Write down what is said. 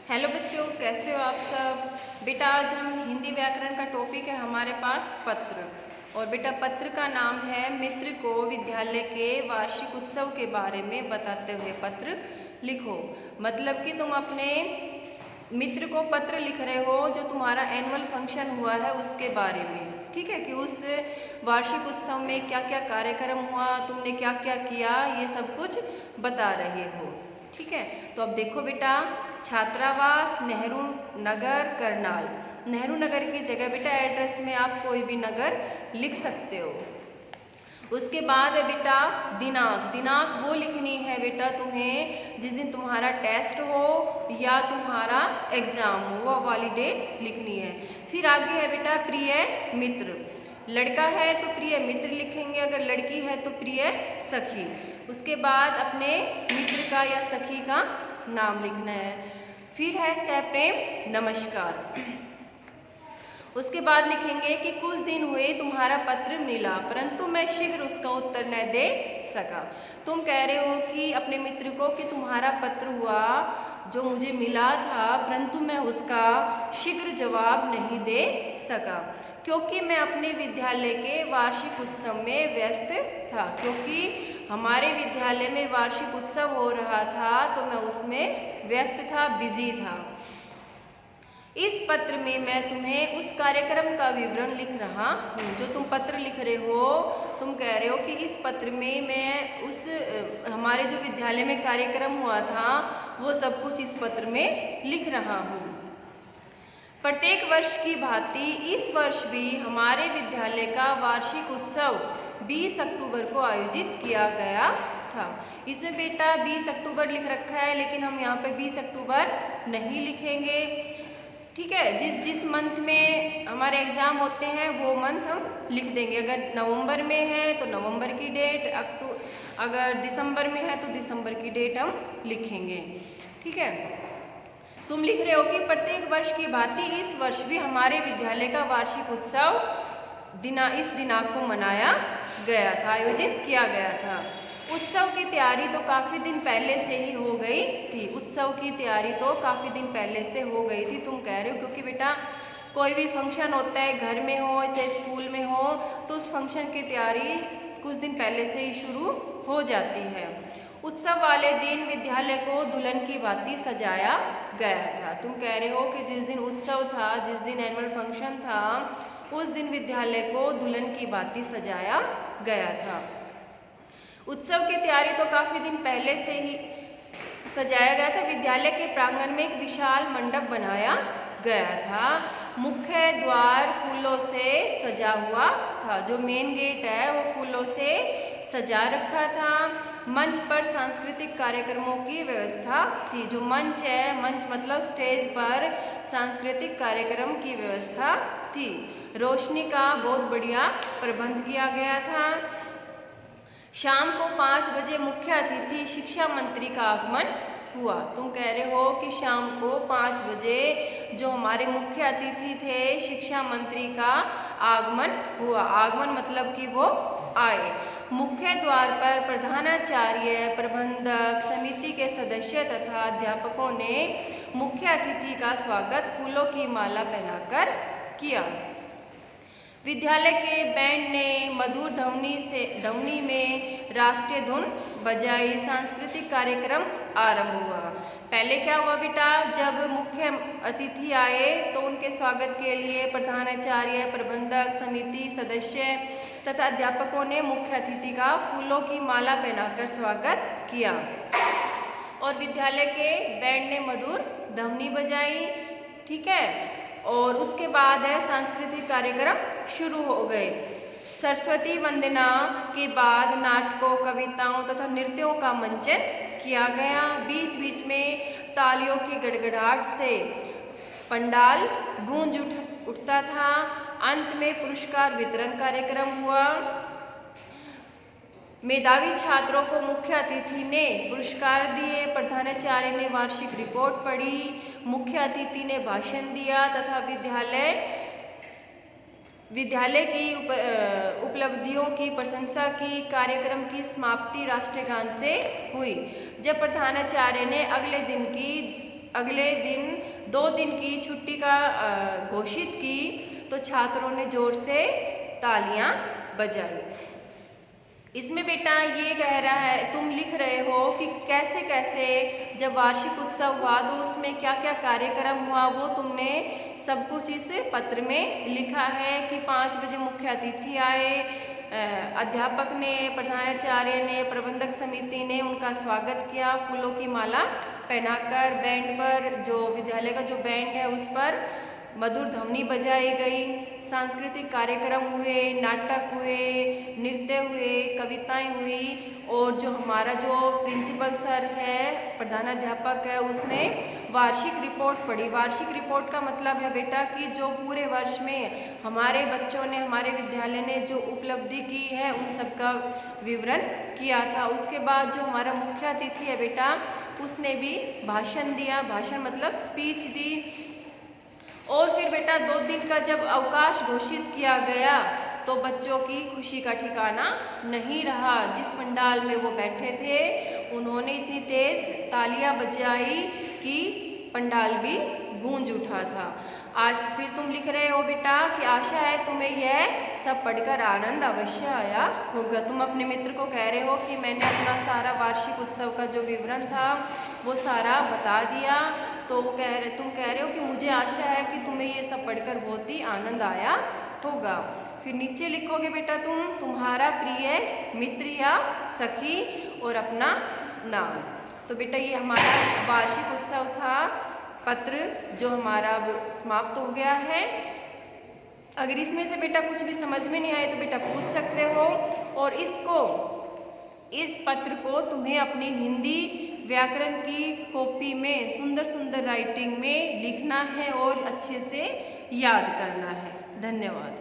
Hello बच्चों, कैसे हो आप सब। बेटा आज हम हिंदी व्याकरण का टॉपिक है हमारे पास पत्र। और बेटा पत्र का नाम है मित्र को विद्यालय के वार्षिक उत्सव के बारे में बताते हुए पत्र लिखो। मतलब कि तुम अपने मित्र को पत्र लिख रहे हो जो तुम्हारा एनुअल फंक्शन हुआ है उसके बारे में। ठीक है कि उस वार्षिक उत्सव में क्या क्या कार्यक्रम हुआ, तुमने क्या क्या किया, ये सब कुछ बता रहे हो। ठीक है, तो अब देखो बेटा, छात्रावास नेहरू नगर करनाल। नेहरू नगर की जगह बेटा एड्रेस में आप कोई भी नगर लिख सकते हो। उसके बाद है बेटा दिनांक। दिनांक वो लिखनी है बेटा तुम्हें जिस दिन तुम्हारा टेस्ट हो या तुम्हारा एग्जाम हो, वो वाली डेट लिखनी है। फिर आगे है बेटा प्रिय मित्र। लड़का है तो प्रिय मित्र लिखेंगे, अगर लड़की है तो प्रिय सखी। उसके बाद अपने मित्र का या सखी का नाम लिखना है। फिर है सप्रेम नमस्कार। उसके बाद लिखेंगे कि कुछ दिन हुए तुम्हारा पत्र मिला परंतु मैं शीघ्र उसका उत्तर न दे सका। तुम कह रहे हो कि अपने मित्र को कि तुम्हारा पत्र हुआ जो मुझे मिला था परंतु मैं उसका शीघ्र जवाब नहीं दे सका क्योंकि मैं अपने विद्यालय के वार्षिक उत्सव में व्यस्त था। क्योंकि हमारे विद्यालय में वार्षिक उत्सव हो रहा था तो मैं उसमें व्यस्त था, बिजी था। इस पत्र में मैं तुम्हें उस कार्यक्रम का विवरण लिख रहा हूँ जो तुम पत्र लिख रहे हो। तुम कह रहे हो कि इस पत्र में मैं उस हमारे जो विद्यालय में कार्यक्रम हुआ था वो सब कुछ इस पत्र में लिख रहा हूँ। प्रत्येक वर्ष की भांति इस वर्ष भी हमारे विद्यालय का वार्षिक उत्सव 20 अक्टूबर को आयोजित किया गया था। इसमें बेटा 20 अक्टूबर लिख रखा है लेकिन हम यहाँ पे 20 अक्टूबर नहीं लिखेंगे। ठीक है, जिस मंथ में हमारे एग्ज़ाम होते हैं वो मंथ हम लिख देंगे। अगर नवंबर में है तो नवंबर की डेट, अगर दिसंबर में है तो दिसंबर की डेट हम लिखेंगे। ठीक है, तुम लिख रहे हो कि प्रत्येक वर्ष की भांति इस वर्ष भी हमारे विद्यालय का वार्षिक उत्सव इस दिनांक को मनाया गया था, आयोजित किया गया था। उत्सव की तैयारी तो काफ़ी दिन पहले से ही हो गई थी। उत्सव की तैयारी तो काफ़ी दिन पहले से हो गई थी तुम कह रहे हो, क्योंकि बेटा कोई भी फंक्शन होता है, घर में हो चाहे स्कूल में हो, तो उस फंक्शन की तैयारी कुछ दिन पहले से ही शुरू हो जाती है। उत्सव वाले दिन विद्यालय को दुल्हन की भांति सजाया गया था। तुम कह रहे हो कि जिस दिन उत्सव था, जिस दिन एनुअल फंक्शन था, उस दिन विद्यालय को दुल्हन की भांति सजाया गया था। उत्सव की तैयारी तो काफ़ी दिन पहले से ही सजाया गया था। विद्यालय के प्रांगण में एक विशाल मंडप बनाया गया था। मुख्य द्वार फूलों से सजा हुआ था। जो मेन गेट है वो फूलों से सजा रखा था। मंच पर सांस्कृतिक कार्यक्रमों की व्यवस्था थी। जो मंच है, मंच मतलब स्टेज पर सांस्कृतिक कार्यक्रम की व्यवस्था थी। रोशनी का बहुत बढ़िया प्रबंध किया गया था। शाम को 5 बजे मुख्य अतिथि शिक्षा मंत्री का आगमन हुआ। तुम कह रहे हो कि शाम को 5 बजे जो हमारे मुख्य अतिथि थे शिक्षा मंत्री का आगमन हुआ। आगमन मतलब कि वो आए। मुख्य द्वार पर प्रधानाचार्य, प्रबंधक समिति के सदस्य तथा अध्यापकों ने मुख्य अतिथि का स्वागत फूलों की माला पहनाकर किया। विद्यालय के बैंड ने मधुर ध्वनि में राष्ट्रीय धुन बजाई। सांस्कृतिक कार्यक्रम आरंभ हुआ। पहले क्या हुआ बेटा, जब मुख्य अतिथि आए तो उनके स्वागत के लिए प्रधानाचार्य, प्रबंधक समिति सदस्य तथा अध्यापकों ने मुख्य अतिथि का फूलों की माला पहनाकर स्वागत किया और विद्यालय के बैंड ने मधुर ध्वनि बजाई। ठीक है, और उसके बाद है सांस्कृतिक कार्यक्रम शुरू हो गए। सरस्वती वंदना के बाद नाटकों, कविताओं तथा नृत्यों का मंचन किया गया। बीच बीच में तालियों की गड़गड़ाहट से पंडाल गूंज उठता था। अंत में पुरस्कार वितरण कार्यक्रम हुआ। मेधावी छात्रों को मुख्य अतिथि ने पुरस्कार दिए। प्रधानाचार्य ने वार्षिक रिपोर्ट पढ़ी। मुख्य अतिथि ने भाषण दिया तथा विद्यालय की उपलब्धियों की प्रशंसा की। कार्यक्रम की समाप्ति राष्ट्रगान से हुई। जब प्रधानाचार्य ने अगले दिन की अगले दिन 2 दिन की छुट्टी का घोषित की तो छात्रों ने जोर से तालियां बजाई। इसमें बेटा ये कह रहा है, तुम लिख रहे हो कि कैसे कैसे जब वार्षिक उत्सव हुआ तो उसमें क्या क्या कार्यक्रम हुआ, वो तुमने सब कुछ इस पत्र में लिखा है कि 5 बजे मुख्य अतिथि आए, अध्यापक ने, प्रधानाचार्य ने, प्रबंधक समिति ने उनका स्वागत किया, फूलों की माला पहनाकर बैंड पर, जो विद्यालय का जो बैंड है उस पर मधुर ध्वनि बजाई गई, सांस्कृतिक कार्यक्रम हुए, नाटक हुए, नृत्य हुए, कविताएं हुई और जो हमारा जो प्रिंसिपल सर है, प्रधानाध्यापक है, उसने वार्षिक रिपोर्ट पढ़ी। वार्षिक रिपोर्ट का मतलब है बेटा कि जो पूरे वर्ष में हमारे बच्चों ने, हमारे विद्यालय ने जो उपलब्धि की है उन सब का विवरण किया था। उसके बाद जो हमारा मुख्य अतिथि है बेटा, उसने भी भाषण दिया, भाषण मतलब स्पीच दी। और फिर बेटा 2 दिन का जब अवकाश घोषित किया गया तो बच्चों की खुशी का ठिकाना नहीं रहा। जिस पंडाल में वो बैठे थे उन्होंने इतनी तेज तालियां बजाई कि पंडाल भी गूंज उठा था। आज फिर तुम लिख रहे हो बेटा कि आशा है तुम्हें यह सब पढ़कर आनंद अवश्य आया होगा। तुम अपने मित्र को कह रहे हो कि मैंने अपना सारा वार्षिक उत्सव का जो विवरण था वो सारा बता दिया, तो वो तुम कह रहे हो कि मुझे आशा है कि तुम्हें ये सब पढ़कर बहुत ही आनंद आया होगा। फिर नीचे लिखोगे बेटा तुम तुम्हारा प्रिय मित्र या सखी और अपना नाम। तो बेटा ये हमारा वार्षिक उत्सव था पत्र जो हमारा समाप्त हो गया है। अगर इसमें से बेटा कुछ भी समझ में नहीं आए तो बेटा पूछ सकते हो। और इस पत्र को तुम्हें अपनी हिंदी व्याकरण की कॉपी में सुंदर सुंदर राइटिंग में लिखना है और अच्छे से याद करना है। धन्यवाद।